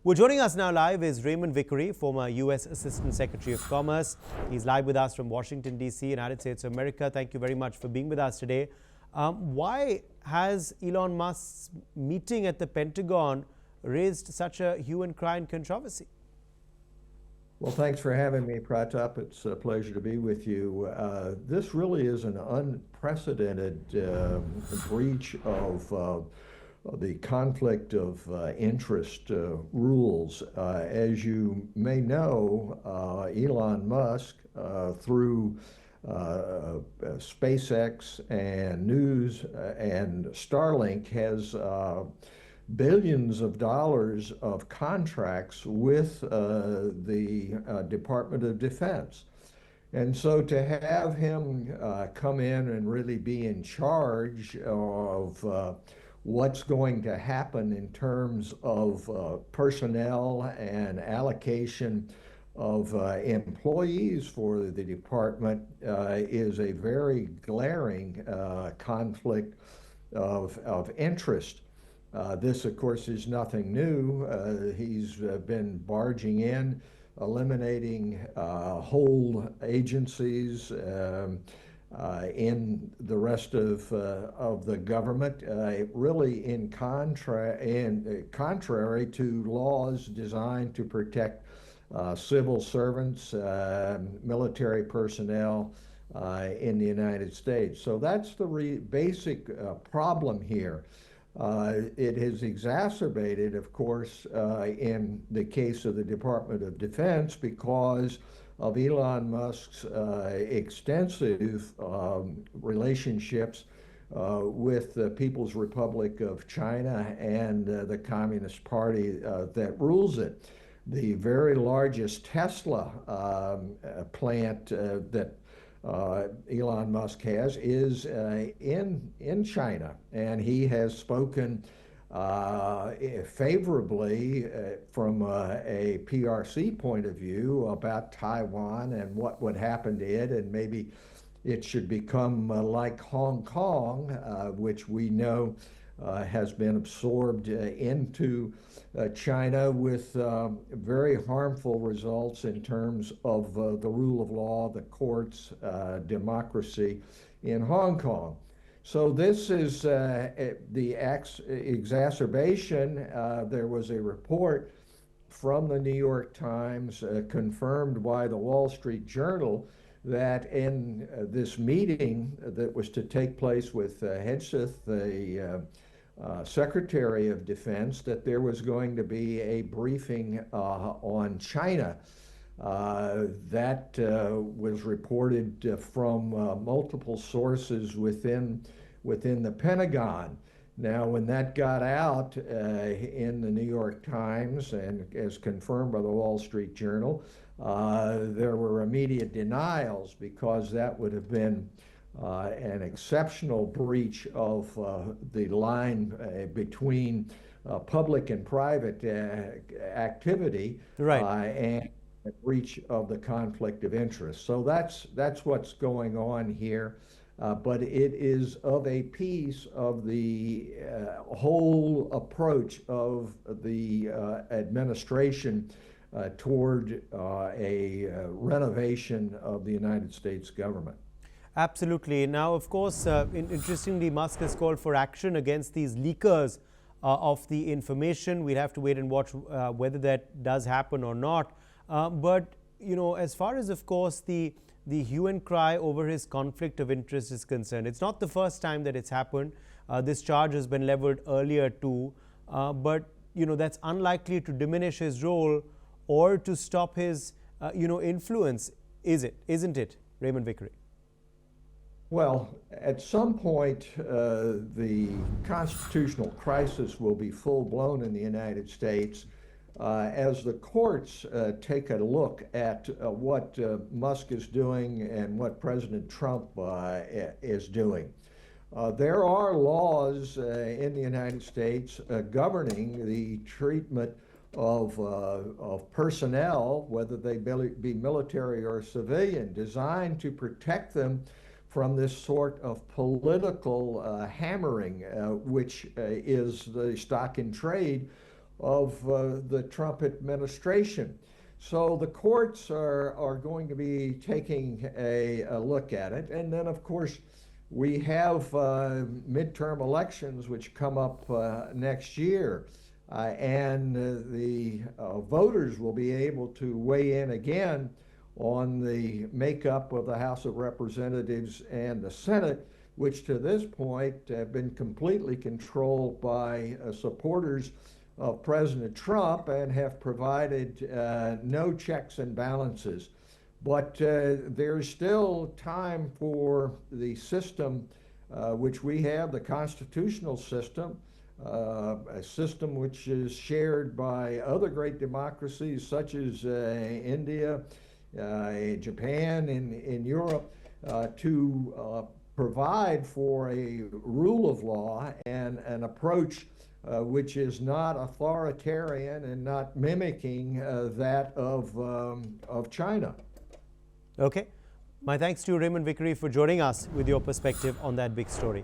Well, joining us now live is Raymond Vickery, former U.S. Assistant Secretary of Commerce. He's live with us from Washington, D.C., United States of America. Thank you very much for being with us today. Why has Elon Musk's meeting at the Pentagon raised such a hue and cry and controversy? Well, thanks for having me, Pratap. It's a pleasure to be with you. This really is an unprecedented breach of the conflict of interest rules. As you may know, Elon Musk, through SpaceX and News and Starlink, has billions of dollars of contracts with the Department of Defense. And so to have him come in and really be in charge of what's going to happen in terms of personnel and allocation of employees for the department is a very glaring conflict of interest. This, of course, is nothing new. He's been barging in, eliminating whole agencies in the rest of the government, really contrary to laws designed to protect civil servants, military personnel in the United States. So that's the basic problem here. It has exacerbated, of course, in the case of the Department of Defense because of Elon Musk's extensive relationships with the People's Republic of China and the Communist Party that rules it. The very largest Tesla plant that Elon Musk has is in China, and he has spoken favorably from a PRC point of view about Taiwan and what would happen to it, and maybe it should become like Hong Kong, which we know has been absorbed into China with very harmful results in terms of the rule of law, the courts, democracy in Hong Kong. So this is the exacerbation. There was a report from the New York Times, confirmed by the Wall Street Journal, that in this meeting that was to take place with Hegseth, the Secretary of Defense, that there was going to be a briefing on China. That was reported from multiple sources within the Pentagon. Now, when that got out in the New York Times and as confirmed by the Wall Street Journal, there were immediate denials because that would have been an exceptional breach of the line between public and private activity, right, and a breach of the conflict of interest. So that's what's going on here. But it is of a piece of the whole approach of the administration toward a renovation of the United States government. Absolutely. Now, of course, interestingly, Musk has called for action against these leakers of the information. We'd have to wait and watch whether that does happen or not. But, you know, as far as, of course, the hue and cry over his conflict of interest is concerned, it's not the first time that it's happened. This charge has been leveled earlier too. But, you know, that's unlikely to diminish his role or to stop his, influence, isn't it, Raymond Vickery? Well, at some point, the constitutional crisis will be full-blown in the United States as the courts take a look at what Musk is doing and what President Trump is doing. There are laws in the United States governing the treatment of personnel, whether they be military or civilian, designed to protect them from this sort of political hammering, which is the stock in trade of the Trump administration. So the courts are going to be taking a look at it. And then, of course, we have midterm elections which come up next year. And the voters will be able to weigh in again on the makeup of the House of Representatives and the Senate, which to this point have been completely controlled by supporters of President Trump and have provided no checks and balances. But there's still time for the system which we have, the constitutional system, a system which is shared by other great democracies such as India, Japan, in Europe, to provide for a rule of law and an approach which is not authoritarian and not mimicking that of China. Okay. My thanks to Raymond Vickery for joining us with your perspective on that big story.